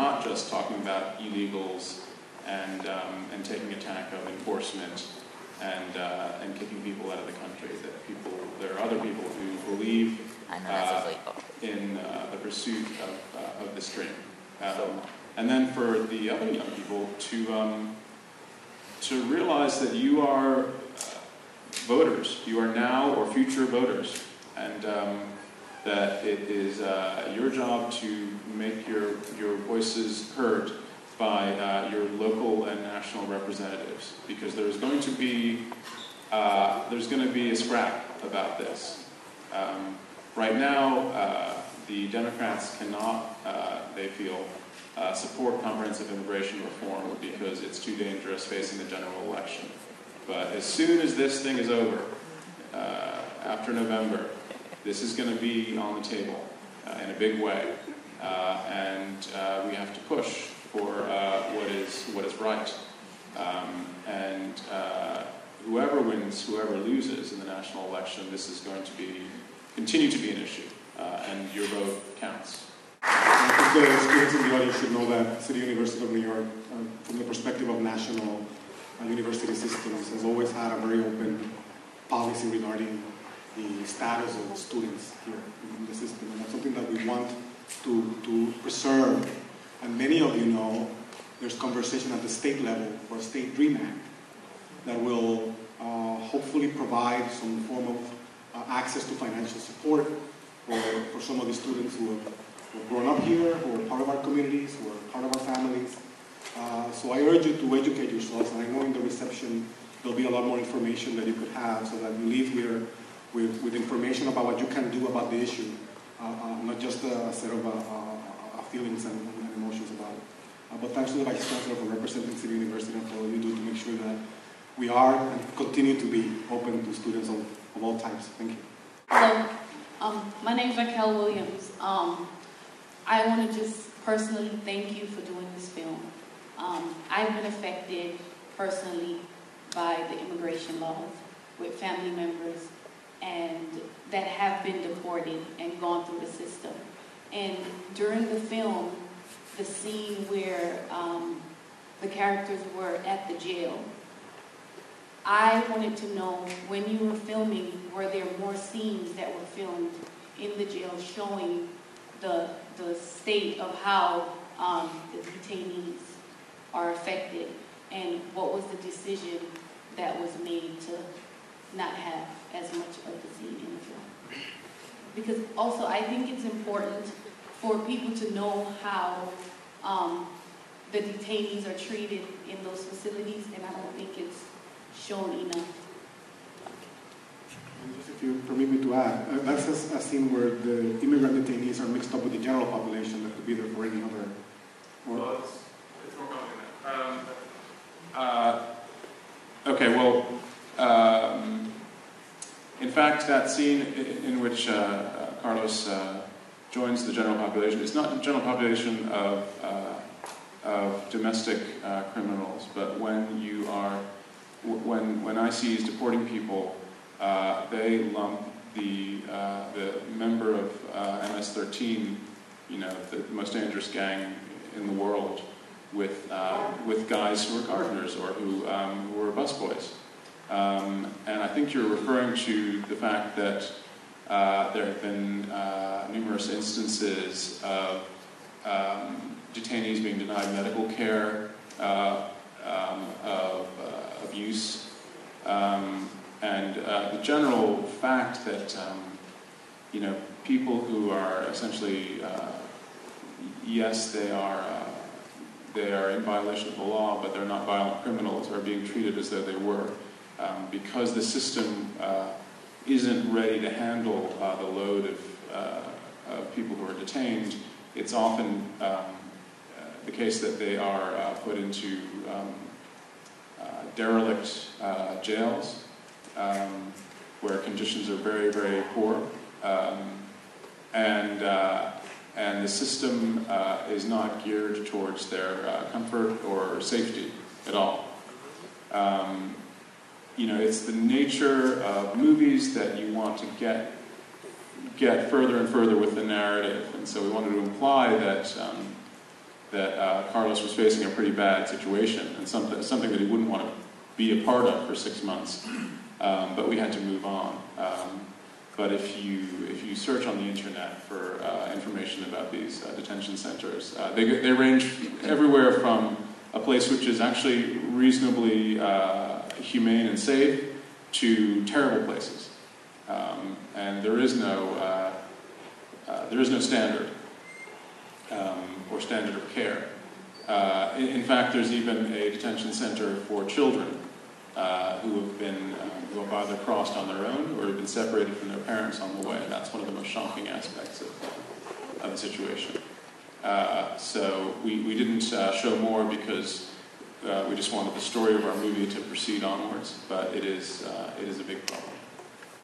not just talking about illegals and taking attack of enforcement and kicking people out of the country. That there are other people who believe in the pursuit of this dream. And then for the other young people to realize that you are voters. You are now or future voters. And that it is your job to make your voices heard by your local and national representatives, because there's going to be a scrap about this. Right now, the Democrats cannot, they feel, support comprehensive immigration reform because it's too dangerous facing the general election. But as soon as this thing is over, after November, this is going to be on the table in a big way, and we have to push for what is right. And whoever wins, whoever loses in the national election, this is going to continue to be an issue, and your vote counts. I think the students in the audience should know that City University of New York, from the perspective of national university systems, has always had a very open policy regarding the status of students here in the system. And that's something that we want to preserve. And many of you know there's conversation at the state level for a state DREAM Act that will hopefully provide some form of access to financial support for some of the students who have grown up here, who are part of our communities, who are part of our families. So I urge you to educate yourselves, and I know in the reception there'll be a lot more information that you could have so that you leave here with information about what you can do about the issue, not just a set of feelings and emotions about it. But thanks to the Vice Chancellor for representing City University and for all you do to make sure that we are and continue to be open to students of all types. Thank you. Hello, my name is Raquel Williams. I want to just personally thank you for doing this film. I've been affected personally by the immigration laws with family members and that have been deported and gone through the system. And during the film, the scene where the characters were at the jail, I wanted to know, when you were filming, were there more scenes that were filmed in the jail showing the state of how the detainees are affected, and what was the decision that was made to not have as much of the scene in the film? Because also I think it's important for people to know how the detainees are treated in those facilities, and I don't think it's shown enough. And just if you permit me to add, that's a scene where the immigrant detainees are mixed up with the general population that could be there for any other. Well, it's more complicated. Okay, well, in fact, that scene in which Carlos joins the general population, it's not the general population of domestic criminals, but when you are, when ICE is deporting people, they lump the member of MS-13, you know, the most dangerous gang in the world, with guys who are gardeners or who are busboys. And I think you're referring to the fact that there have been numerous instances of detainees being denied medical care, of abuse, and the general fact that you know, people who are essentially yes, they are in violation of the law, but they're not violent criminals, are being treated as though they were, because the system isn't ready to handle the load of people who are detained. It's often the case that they are put into derelict jails, where conditions are very, very poor, and the system is not geared towards their comfort or safety at all. You know, it's the nature of movies that you want to get further and further with the narrative, and so we wanted to imply that that Carlos was facing a pretty bad situation and something that he wouldn't want to be a part of for 6 months. But we had to move on. But if you search on the internet for information about these detention centers, they range everywhere from a place which is actually reasonably humane and safe to terrible places, and there is no standard or standard of care. In fact, there's even a detention center for children who have either crossed on their own or have been separated from their parents on the way. That's one of the most shocking aspects of the situation. So we didn't show more because we just wanted the story of our movie to proceed onwards, but it is a big problem.